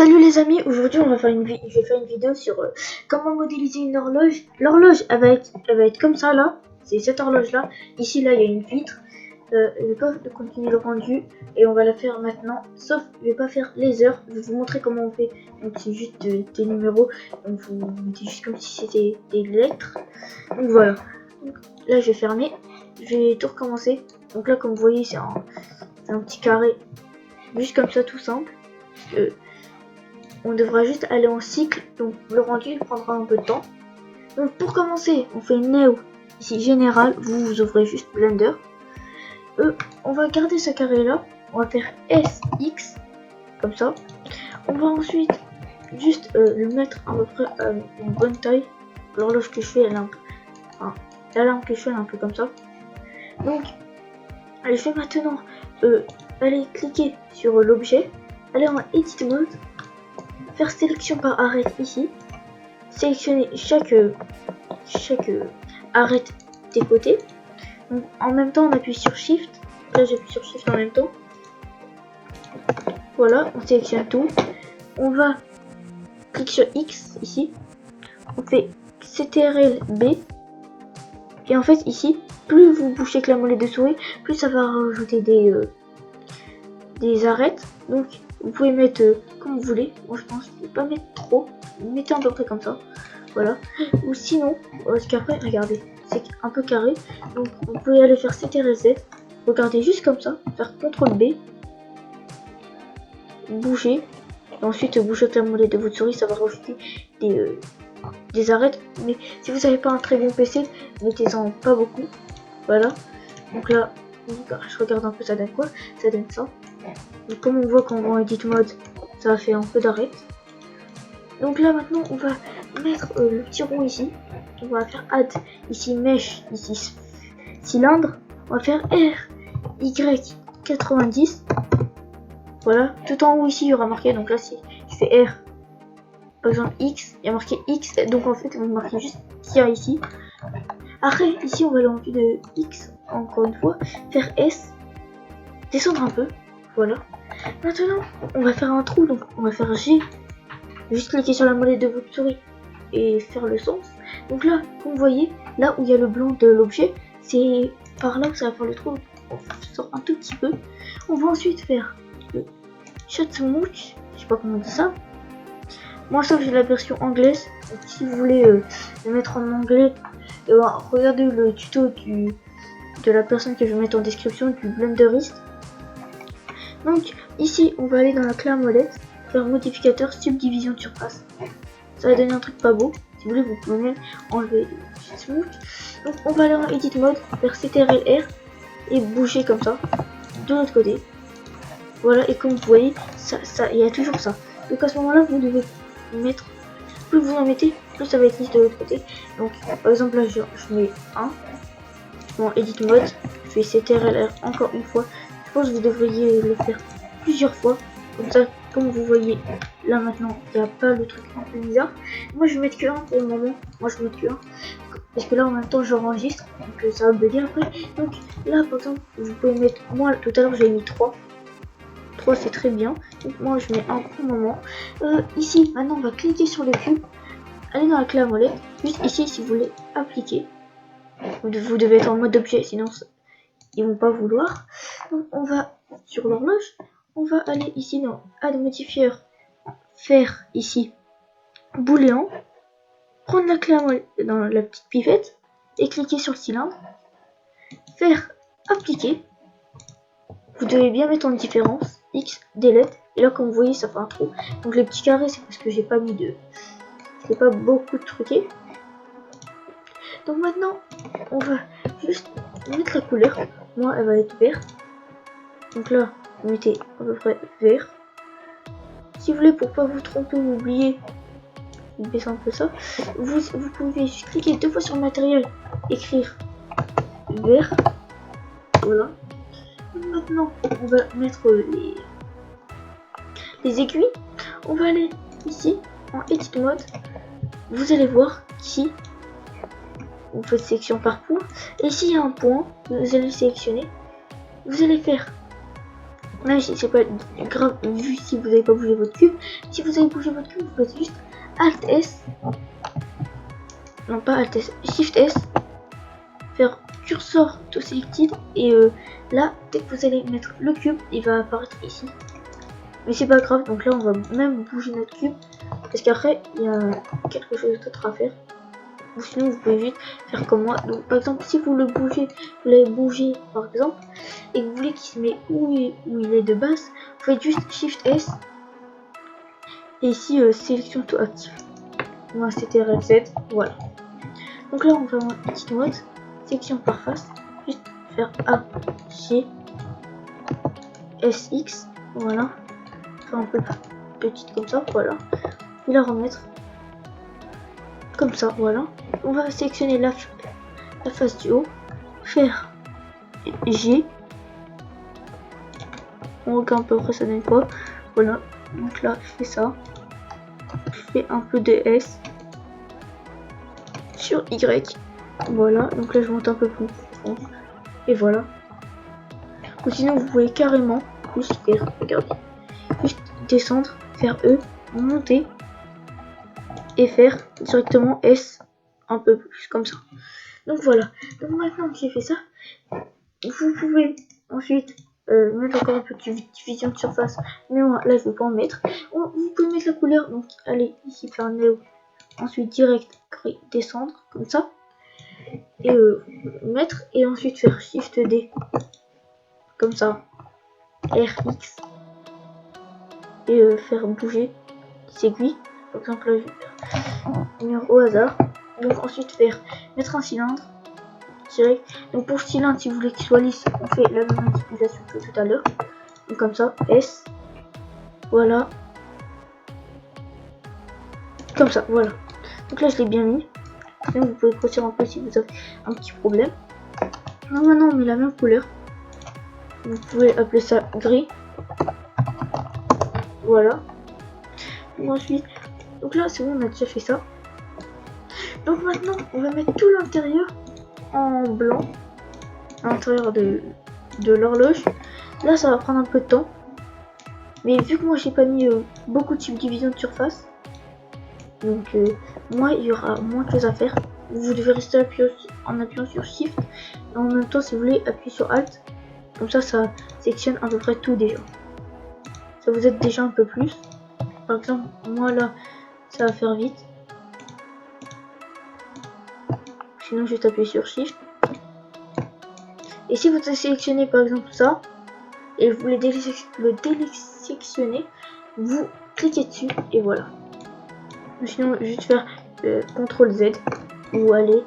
Salut les amis, aujourd'hui on va faire je vais faire une vidéo sur comment modéliser une horloge. L'horloge elle va être comme ça là, c'est cette horloge là. Ici là il y a une vitre, je vais pas continuer le rendu et on va la faire maintenant. Sauf je vais pas faire les heures, je vais vous montrer comment on fait. Donc c'est juste des numéros, donc vous mettez juste comme si c'était des lettres. Donc voilà, donc, là je vais fermer, je vais tout recommencer. Donc là comme vous voyez c'est un petit carré, juste comme ça tout simple. On devra juste aller en cycle, donc le rendu prendra un peu de temps. Donc pour commencer, on fait New, ici général, vous ouvrez juste Blender. On va garder ce carré là, on va faire SX, comme ça. On va ensuite juste le mettre à peu près à une bonne taille. L'horloge que je fais, la lampe que je fais, elle est un peu comme ça. Donc, je vais maintenant aller cliquer sur l'objet, aller en Edit Mode, faire sélection par arrête ici, sélectionner chaque arrête des côtés. Donc, en même temps on appuie sur Shift, là j'appuie sur Shift en même temps, voilà, on sélectionne tout, on va cliquer sur X ici, on fait CTRL B, et en fait ici plus vous bougez avec la molette de souris, plus ça va rajouter des arêtes. Donc vous pouvez mettre comme vous voulez. Moi je pense ne pas mettre trop, mettez à peu près comme ça, voilà. Ou sinon parce qu'après regardez c'est un peu carré, donc vous pouvez aller faire CTRL Z, regardez juste comme ça, faire CTRL B, bouger, et ensuite bouger avec la molette de votre souris, ça va rajouter des arêtes. Mais si vous n'avez pas un très bon PC, mettez-en pas beaucoup, voilà. Donc là je regarde un peu, ça donne quoi, ça donne ça. Donc comme on voit quand on va en edit mode, ça a fait un peu d'arrêt. Donc là maintenant on va mettre le petit rond ici, on va faire add ici mesh, ici cylindre, on va faire RY 90, voilà. Tout en haut ici il y aura marqué, donc là si je fais R par exemple X, il y a marqué X, donc en fait on va marquer juste qu'il y a ici. Après ici on va aller en vue de X, encore une fois, faire S, descendre un peu, voilà. Maintenant on va faire un trou, donc on va faire G, juste cliquer sur la molette de votre souris et faire le sens. Donc là comme vous voyez, là où il y a le blanc de l'objet, c'est par là que ça va faire le trou. On sort un tout petit peu. On va ensuite faire le Chatmouch, je sais pas comment on dit ça. Moi ça j'ai la version anglaise, donc si vous voulez le mettre en anglais, regardez le tuto de la personne que je vais mettre en description, du Blenderist. Donc ici on va aller dans la clé à molette, faire modificateur subdivision de surface. Ça va donner un truc pas beau. Si vous voulez vous pouvez même enlever le smooth. Donc on va aller en edit mode, faire CTRL R et bouger comme ça de l'autre côté. Voilà, et comme vous voyez, il y a toujours ça. Donc à ce moment là vous devez mettre, plus vous en mettez, plus ça va être lisse de l'autre côté. Donc par exemple là je mets 1, en edit mode, je fais CTRL R encore une fois. Je pense que vous devriez le faire plusieurs fois, comme ça, comme vous voyez là maintenant il n'y a pas le truc un peu bizarre. Moi je vais mettre que 1 pour le moment, moi je vais mettre que 1 parce que là en même temps j'enregistre, donc ça va bugger après. Donc là par exemple vous pouvez mettre, moi tout à l'heure j'ai mis 3 c'est très bien, donc moi je mets 1 pour le moment. Ici maintenant on va cliquer sur le cube, aller dans la clé à molette, juste ici si vous voulez appliquer, vous devez être en mode objet sinon ils vont pas vouloir. Donc on va sur l'horloge, on va aller ici dans add modifier, faire ici booléen, prendre la clé à molette dans la petite pipette et cliquer sur le cylindre, faire appliquer. Vous devez bien mettre en différence X, delete, et là comme vous voyez ça fait un trou. Donc les petits carrés c'est parce que j'ai pas mis j'ai pas beaucoup de truqués. Donc maintenant on va juste mettre la couleur, moi elle va être verte. Donc là vous mettez à peu près vert. Si vous voulez, pour pas vous tromper ou oublier, baissez un peu ça, vous pouvez juste cliquer 2 fois sur le matériel, écrire vert, voilà. Maintenant on va mettre les aiguilles, on va aller ici en edit mode, vous allez voir qu'ici vous faites sélection par point, et ici il y a un point, vous allez le sélectionner, vous allez faire Même si c'est pas grave vu si vous n'avez pas bougé votre cube. Si vous avez bougé votre cube, vous faites juste Alt S. Non pas Alt S, Shift S. Faire cursor to selected. Et là, dès que vous allez mettre le cube, il va apparaître ici. Mais c'est pas grave, donc là on va même bouger notre cube. Parce qu'après, il y a quelque chose d'autre à faire. Ou sinon vous pouvez vite faire comme moi. Donc par exemple si vous le bougez, vous l'avez bougé par exemple, et que vous voulez qu'il se met où il est de base, vous faites juste Shift S et ici sélection to active. Moi c'était reset, voilà. Donc là on va avoir une petite mode, section par face, juste faire A, G, S, X, voilà. Faire un peu petite comme ça, voilà. Et la remettre comme ça, voilà. On va sélectionner la face du haut, faire G. On regarde à peu près ça donne quoi. Voilà, donc là je fais ça. Je fais un peu de S sur Y. Voilà, donc là je monte un peu plus. Et voilà. Ou sinon vous pouvez carrément juste faire, regardez, juste descendre, faire E, monter et faire directement S un peu plus comme ça. Donc voilà. Donc maintenant que j'ai fait ça, vous pouvez ensuite mettre encore un peu de division de surface. Mais moi, là je ne vais pas en mettre. Vous pouvez mettre la couleur. Donc allez ici faire néo. Ensuite direct gris, descendre comme ça. Et mettre. Et ensuite faire Shift D. Comme ça. RX. Et faire bouger les aiguilles. Par exemple là je vais faire numéro au hasard. Donc ensuite faire mettre un cylindre. Direct. Donc pour le cylindre, si vous voulez qu'il soit lisse, on fait la même manipulation que tout à l'heure. Donc comme ça, S. Voilà. Comme ça, voilà. Donc là je l'ai bien mis. Sinon vous pouvez grossir un peu si vous avez un petit problème. Alors maintenant on met la même couleur. Vous pouvez appeler ça gris. Voilà. Et ensuite, donc là c'est bon, on a déjà fait ça. Donc maintenant on va mettre tout l'intérieur en blanc. À l'intérieur de l'horloge. Là ça va prendre un peu de temps. Mais vu que moi j'ai pas mis beaucoup de subdivision de surface, donc moi il y aura moins de choses à faire. Vous devez rester en appuyant sur Shift. Et en même temps si vous voulez appuyer sur Alt. Comme ça sectionne à peu près tout déjà. Ça vous aide déjà un peu plus. Par exemple moi là ça va faire vite. Sinon je vais appuyer sur Shift. Et si vous sélectionnez par exemple ça, et vous voulez le désélectionner, vous cliquez dessus et voilà. Sinon juste faire CTRL Z ou aller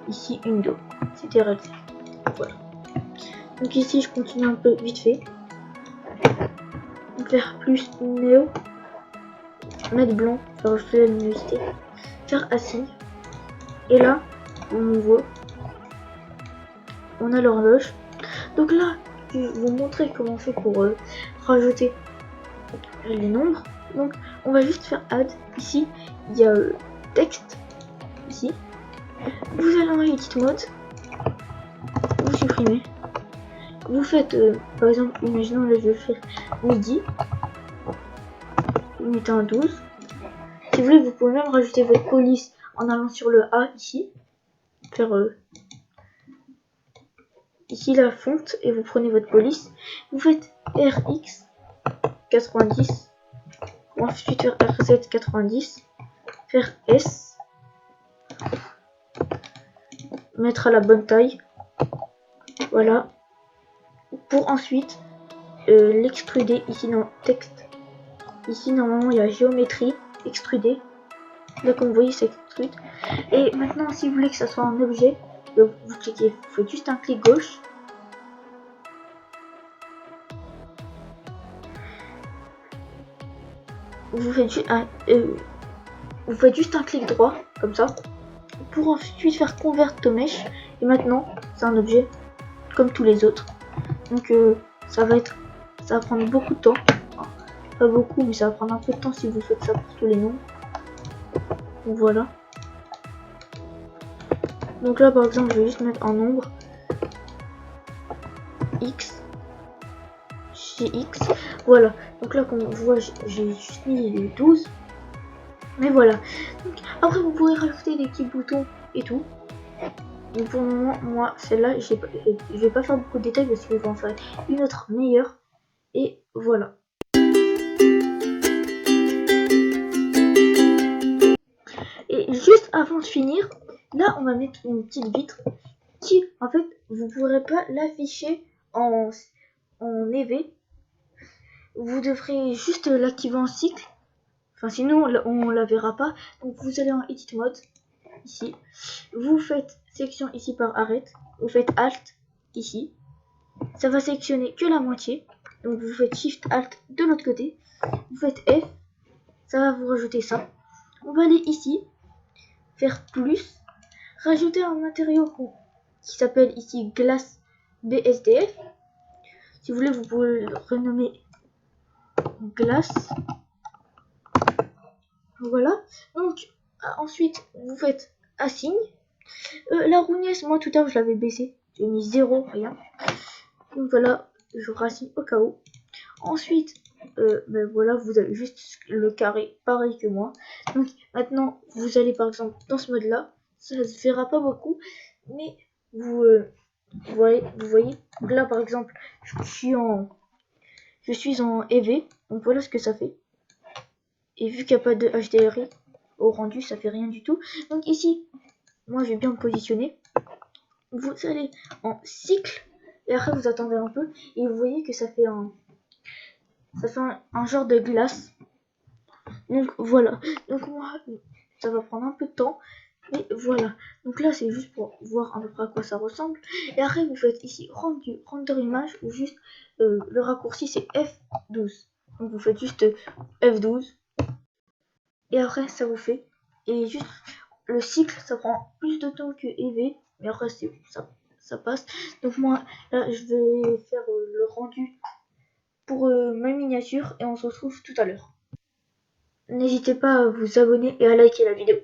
ici Undo. C'était réglé. Voilà. Donc ici je continue un peu vite fait. Faire plus néo. Mettre blanc, faire rajouter la luminosité. Faire assigne. Et là, on voit. On a l'horloge. Donc là, je vais vous montrer comment on fait pour rajouter les nombres. Donc on va juste faire add. Ici, il y a texte. Ici. Vous allez en edit mode. Vous supprimez. Vous faites, par exemple, imaginons là je vais faire midi. Vous mettez un 12. Si vous voulez, vous pouvez même rajouter votre police en allant sur le A ici. Faire ici la fonte et vous prenez votre police. Vous faites RX 90. Ensuite faire RZ 90. Faire S. Mettre à la bonne taille. Voilà. Pour ensuite l'extruder ici dans texte. Ici normalement il y a géométrie, extruder. Là comme vous voyez c'est extrude. Et maintenant si vous voulez que ça soit un objet, vous cliquez, vous faites juste un clic gauche. Vous faites juste un clic droit comme ça. Pour ensuite faire convert to mesh. Et maintenant c'est un objet comme tous les autres. Donc ça va prendre beaucoup de temps. Pas beaucoup, mais ça va prendre un peu de temps si vous faites ça pour tous les nombres. Donc voilà. Donc là par exemple je vais juste mettre un nombre X HCX. Voilà, donc là comme on voit j'ai juste mis les 12. Mais voilà, donc, après vous pourrez rajouter des petits boutons et tout. Mais pour le moment, moi celle-là je vais pas faire beaucoup de détails parce que je vais en faire une autre meilleure. Et voilà. Et juste avant de finir, là on va mettre une petite vitre qui en fait vous pourrez pas l'afficher en EV. Vous devrez juste l'activer en cycle. Enfin sinon on la verra pas. Donc vous allez en edit mode ici. Vous faites section ici par arrête. Vous faites alt ici. Ça va sélectionner que la moitié. Donc vous faites shift alt de l'autre côté. Vous faites F. Ça va vous rajouter ça. On va aller ici. Faire plus. Rajouter un matériau qui s'appelle ici glace BSDF. Si vous voulez vous pouvez le renommer glace. Voilà. Donc ensuite vous faites assign. La rougnesse, moi tout à l'heure je l'avais baissé. J'ai mis 0, rien. Donc voilà, je rassigne au cas où. Ensuite, ben voilà, vous avez juste le carré pareil que moi. Donc maintenant, vous allez par exemple dans ce mode là. Ça ne se verra pas beaucoup, mais vous voyez, donc là par exemple, je suis en EV. Donc voilà ce que ça fait. Et vu qu'il n'y a pas de HDRI au rendu, ça fait rien du tout. Donc ici, moi je vais bien me positionner. Vous allez en cycle et après vous attendez un peu et vous voyez que ça fait un genre de glace. Donc voilà, donc moi ça va prendre un peu de temps, mais voilà. Donc là c'est juste pour voir à peu près à quoi ça ressemble. Et après vous faites ici render image ou juste le raccourci c'est F12. Donc vous faites juste F12 et après ça vous fait. Et juste le cycle ça prend plus de temps que EV, mais après c'est ça passe. Donc moi là je vais faire le rendu pour ma miniature et on se retrouve tout à l'heure. N'hésitez pas à vous abonner et à liker la vidéo.